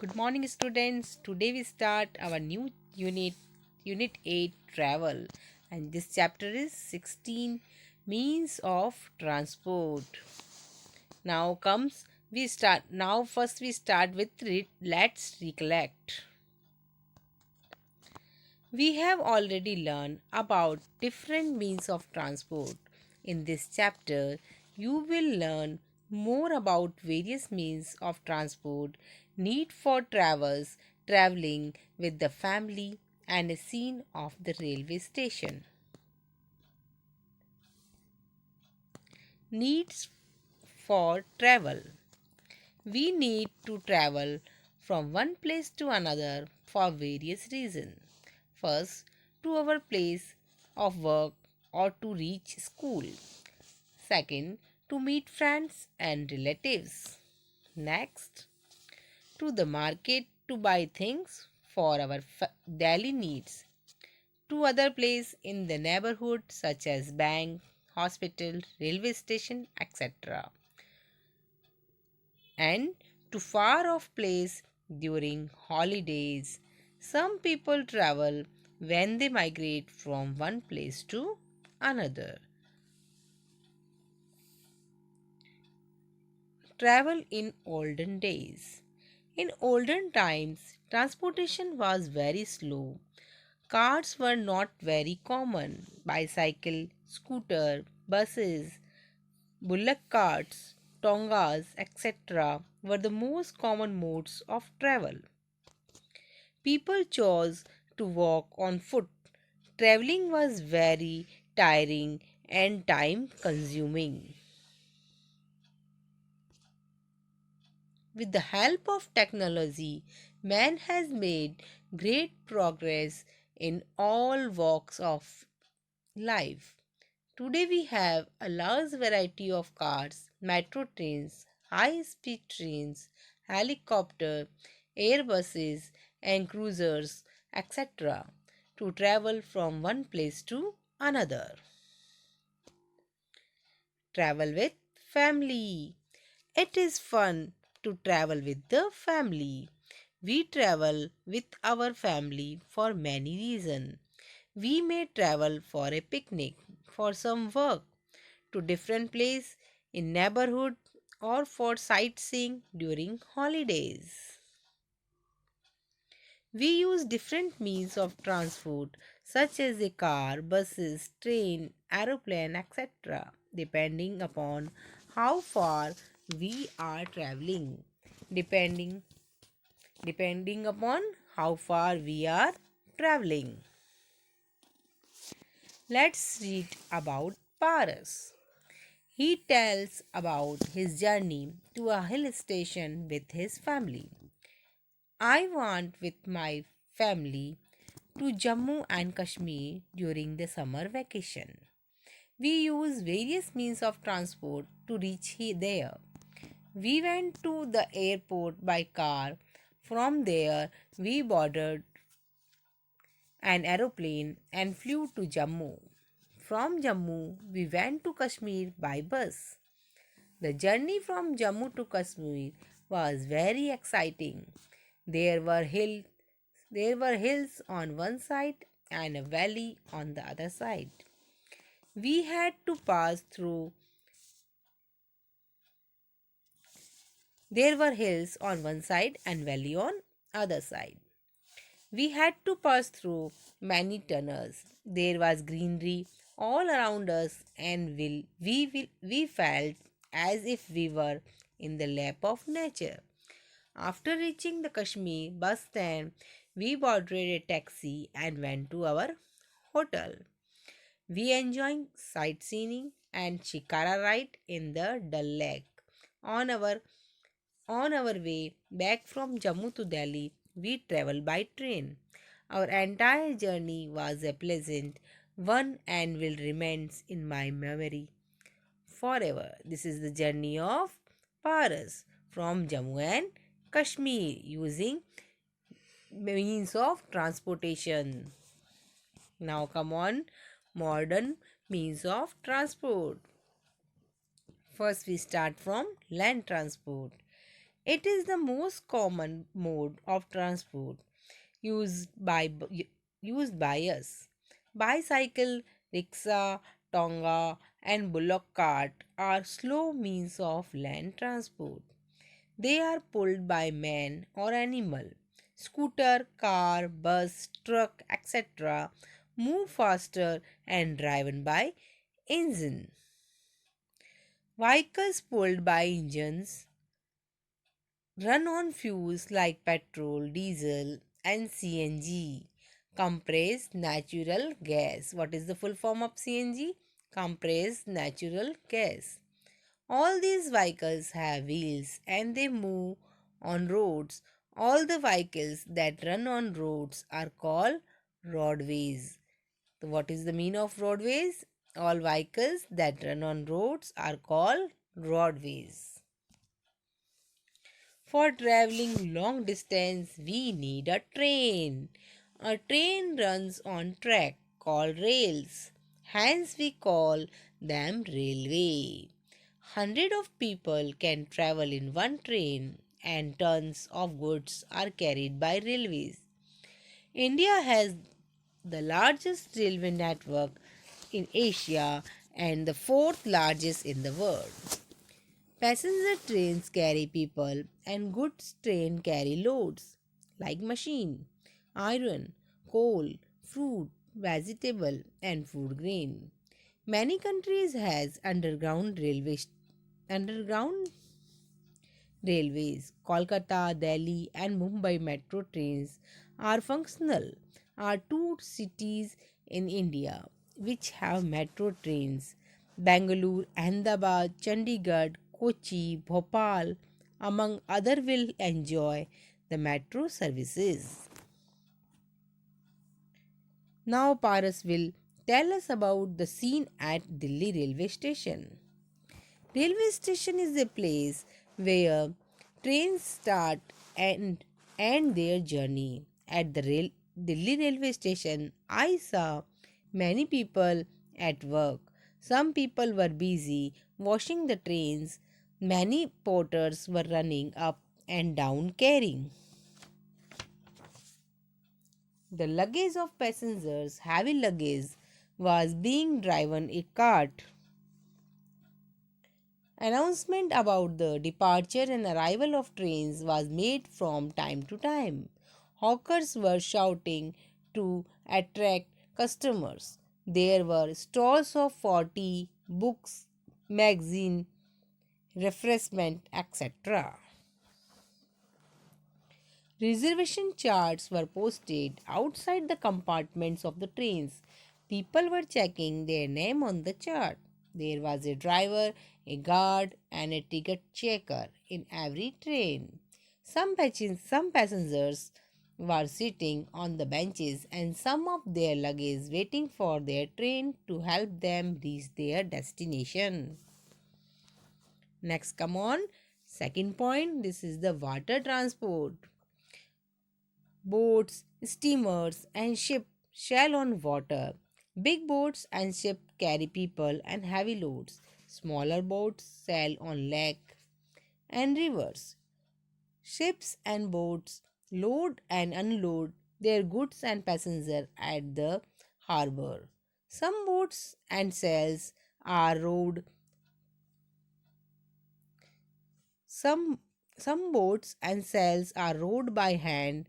Good morning, students. Today we start our new Unit 8 Travel, and this chapter is 16 Means of Transport. Now comes we start. Now, first we start with let's recollect. We have already learned about different means of transport. In this chapter, you will learn more about various means of transport, need for traveling with the family, and a scene of the railway station. Needs for travel. We need to travel from one place to another for various reasons. First, to our place of work or to reach school. Second, to meet friends and relatives. Next, to the market to buy things for our daily needs. To other place in the neighborhood such as bank, hospital, railway station, etc. And to far off place during holidays. Some people travel when they migrate from one place to another. Travel in olden days. In olden times, transportation was very slow. Cars were not very common. Bicycle, scooter, buses, bullock carts, tongas, etc. were the most common modes of travel. People chose to walk on foot. Traveling was very tiring and time consuming. With the help of technology, man has made great progress in all walks of life. Today we have a large variety of cars, metro trains, high speed trains, helicopter, airbuses, and cruisers, etc. to travel from one place to another. Travel with family. It is fun to travel with the family. We travel with our family for many reasons. We may travel for a picnic, for some work, to different place in neighborhood or for sightseeing during holidays. We use different means of transport such as a car, buses, train, aeroplane, etc. depending upon how far we are traveling. Depending depending upon how far we are traveling. Let's read about Paras. He tells about his journey to a hill station with his family. I went with my family to Jammu and Kashmir during the summer vacation. We used various means of transport to reach there. We went to the airport by car. From there, we boarded an aeroplane and flew to Jammu. From Jammu, we went to Kashmir by bus. The journey from Jammu to Kashmir was very exciting. There were hills, there were hills on one side and a valley on the other side. We had to pass through There were hills on one side and valley on other side. We had to pass through many tunnels. There was greenery all around us, and we felt as if we were in the lap of nature. After reaching the Kashmir bus stand, we boarded a taxi and went to our hotel. We enjoyed sightseeing and shikara ride in the Dal Lake. On our on our way back from Jammu to Delhi, we traveled by train. Our entire journey was a pleasant one and will remain in my memory forever. This is the journey of Paras from Jammu and Kashmir using means of transportation. Now come on, modern means of transport. First we start from land transport. It is the most common mode of transport used by used by us. Bicycle, rickshaw, tonga, and bullock cart are slow means of land transport. They are pulled by man or animal. Scooter, car, bus, truck, etc. move faster and driven by engine. Vehicles pulled by engines run on fuels like petrol, diesel, and CNG. Compressed natural gas. What is the full form of CNG? Compressed natural gas. All these vehicles have wheels and they move on roads. All the vehicles that run on roads are called roadways. So what is the meaning of roadways? All vehicles that run on roads are called roadways. For traveling long distance, we need a train. A train runs on track called rails. Hence, we call them railway. Hundreds of people can travel in one train, and tons of goods are carried by railways. India has the largest railway network in Asia and the fourth largest in the world. Passenger trains carry people and goods train carry loads like machine, iron, coal, fruit, vegetable and food grain. Many countries has underground railways. Kolkata, Delhi and Mumbai metro trains are functional. Are two cities in India which have metro trains. Bangalore, Ahmedabad, Chandigarh, Kochi, Bhopal, among other will enjoy the metro services. Now Paras will tell us about the scene at Delhi railway station. Railway station is a place where trains start and end their journey. At the Delhi railway station, I saw many people at work. Some people were busy washing the trains. Many porters were running up and down carrying the luggage of passengers. Heavy luggage was being driven a cart. Announcement about the departure and arrival of trains was made from time to time. Hawkers were shouting to attract customers. There were stalls of 40 books, magazine, refreshment, etc. Reservation charts were posted outside the compartments of the trains. People were checking their name on the chart. There was a driver, a guard, and a ticket checker in every train. Some passengers were sitting on the benches and some of their luggage waiting for their train to help them reach their destination. Next, come on. Second point, this is the water transport. Boats, steamers, and ships sail on water. Big boats and ships carry people and heavy loads. Smaller boats sail on lake and rivers. Ships and boats load and unload their goods and passengers at the harbor. Some boats and sails are rowed. Some some boats and sails are rowed by hand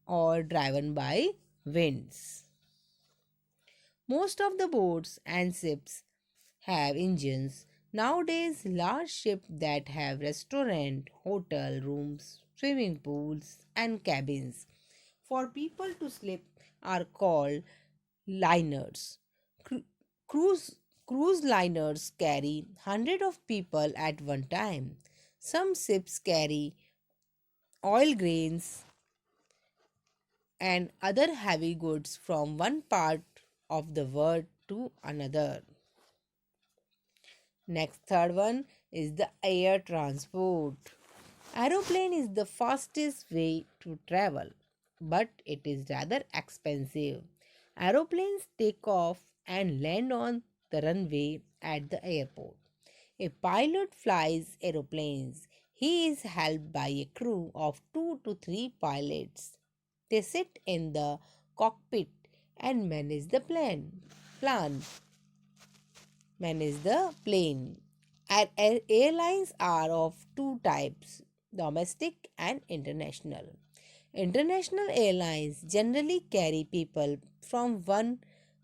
or driven by winds. Most of the boats and ships have engines. Nowadays, large ships that have restaurant, hotel rooms, swimming pools, and cabins for people to sleep are called liners. Cru- cruise cruise liners carry hundreds of people at one time. Some ships carry oil grains and other heavy goods from one part of the world to another. Next, third one is the air transport. Aeroplane is the fastest way to travel, but it is rather expensive. Aeroplanes take off and land on the runway at the airport. A pilot flies aeroplanes. He is helped by a crew of 2 to 3 pilots. They sit in the cockpit and plan, manage the plane. Airlines are of two types, domestic and international. International airlines generally carry people from one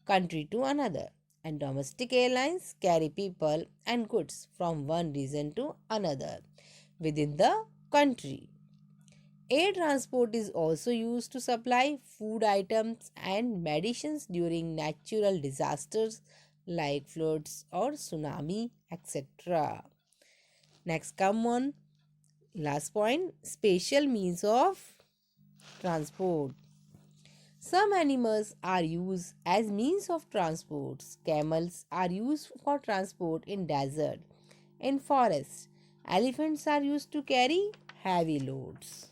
country to another, and domestic airlines carry people and goods from one region to another within the country. Air transport is also used to supply food items and medicines during natural disasters like floods or tsunami, etc. Next, come on, last point, special means of transport. Some animals are used as means of transport. Camels are used for transport in desert. In forests, elephants are used to carry heavy loads.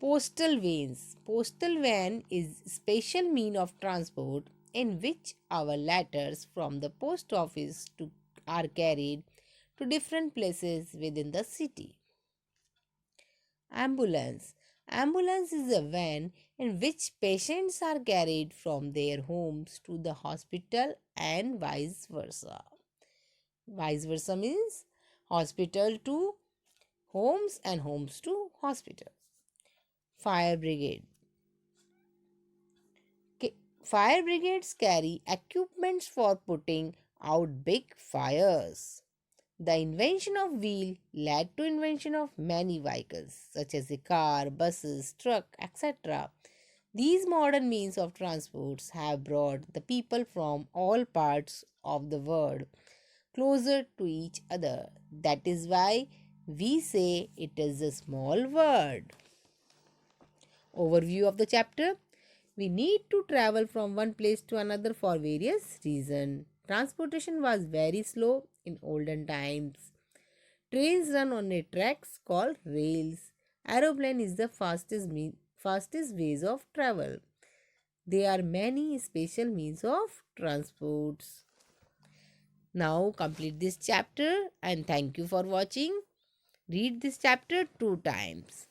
Postal vans. Postal van is special mean of transport in which our letters from the post office are carried to different places within the city. Ambulance. Ambulance is a van in which patients are carried from their homes to the hospital and vice versa. Vice versa means hospital to homes and homes to hospital. Fire brigade. Fire brigades carry equipments for putting out big fires. The invention of wheel led to invention of many vehicles such as a car, buses, truck, etc. These modern means of transports have brought the people from all parts of the world closer to each other. That is why we say it is a small world. Overview of the chapter. We need to travel from one place to another for various reasons. Transportation was very slow in olden times. Trains run on a tracks called rails. Aeroplane is the fastest ways of travel. There are many special means of transports. Now complete this chapter and thank you for watching. Read this chapter 2 times.